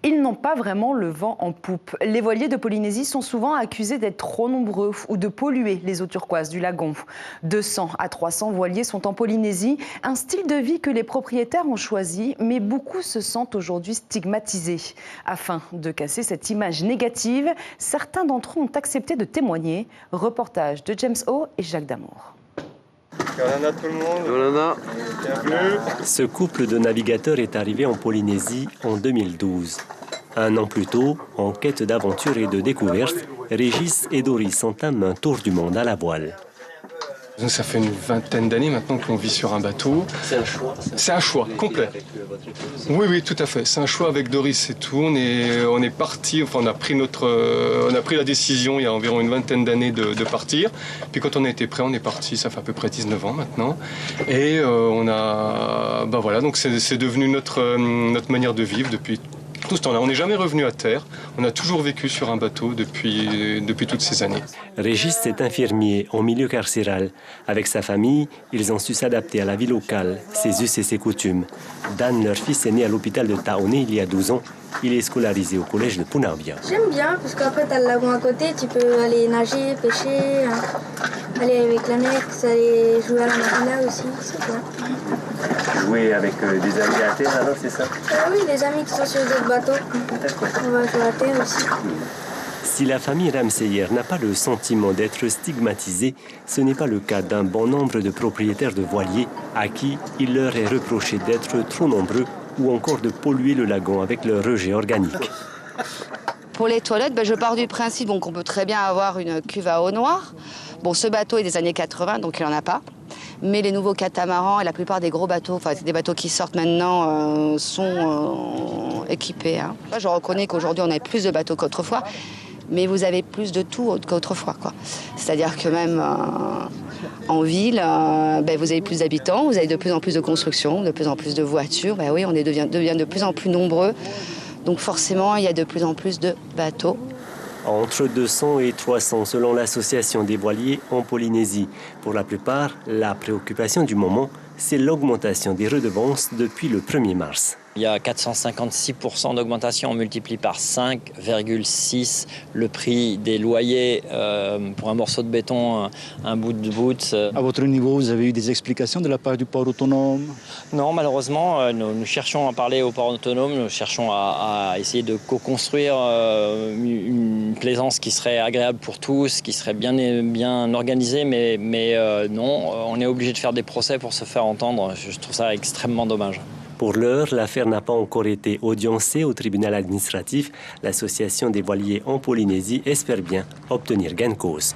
Ils n'ont pas vraiment le vent en poupe. Les voiliers de Polynésie sont souvent accusés d'être trop nombreux ou de polluer les eaux turquoises du lagon. 200 à 300 voiliers sont en Polynésie, un style de vie que les propriétaires ont choisi, mais beaucoup se sentent aujourd'hui stigmatisés. Afin de casser cette image négative, certains d'entre eux ont accepté de témoigner. Reportage de James O et Jacques Damour. Yolanda tout le monde. Yolanda. Bienvenue. Ce couple de navigateurs est arrivé en Polynésie en 2012. Un an plus tôt, en quête d'aventure et de découverte, Régis et Doris entament un tour du monde à la voile. Ça fait une vingtaine d'années maintenant qu'on vit sur un bateau. C'est un choix. C'est un choix complet. Oui, tout à fait. C'est un choix avec Doris et tout. On est parti. Enfin, on a pris la décision il y a environ une vingtaine d'années de partir. Puis quand on a été prêt, on est parti. Ça fait à peu près 19 ans maintenant. Et donc c'est devenu notre manière de vivre depuis tout ce temps-là. On n'est jamais revenu à terre. On a toujours vécu sur un bateau depuis toutes ces années. Régis est infirmier en milieu carcéral. Avec sa famille, ils ont su s'adapter à la vie locale, ses us et ses coutumes. Dan, leur fils, est né à l'hôpital de Taoné il y a 12 ans. Il est scolarisé au collège de Punarbia. J'aime bien parce qu'après tu as le lagon à côté, tu peux aller nager, pêcher, aller avec l'annexe, aller jouer à la marina aussi, c'est bien. Jouer avec des amis à terre, alors c'est ça? Oui, les amis qui sont sur d'autres bateaux. On va jouer à terre aussi. Si la famille Ramseyer n'a pas le sentiment d'être stigmatisée, ce n'est pas le cas d'un bon nombre de propriétaires de voiliers à qui il leur est reproché d'être trop nombreux ou encore de polluer le lagon avec leur rejet organique. Pour les toilettes, je pars du principe qu'on peut très bien avoir une cuve à eau noire. Bon, ce bateau est des années 80, donc il n'en a pas. Mais les nouveaux catamarans et la plupart des gros bateaux, enfin des bateaux qui sortent maintenant, sont équipés. Je reconnais qu'aujourd'hui on a plus de bateaux qu'autrefois, mais vous avez plus de tout qu'autrefois, quoi. C'est-à-dire que même en ville, vous avez plus d'habitants, vous avez de plus en plus de constructions, de plus en plus de voitures. Oui, on devient de plus en plus nombreux. Donc forcément, il y a de plus en plus de bateaux. Entre 200 et 300 selon l'association des voiliers en Polynésie. Pour la plupart, la préoccupation du moment, c'est l'augmentation des redevances depuis le 1er mars. Il y a 456% d'augmentation, on multiplie par 5,6 le prix des loyers pour un morceau de béton, un bout de voûte. À votre niveau, vous avez eu des explications de la part du port autonome? Non, malheureusement, nous cherchons à parler au port autonome, nous cherchons à essayer de co-construire une plaisance qui serait agréable pour tous, qui serait bien organisée, mais non, on est obligé de faire des procès pour se faire entendre. Je trouve ça extrêmement dommage. Pour l'heure, l'affaire n'a pas encore été audiencée au tribunal administratif. L'association des voiliers en Polynésie espère bien obtenir gain de cause.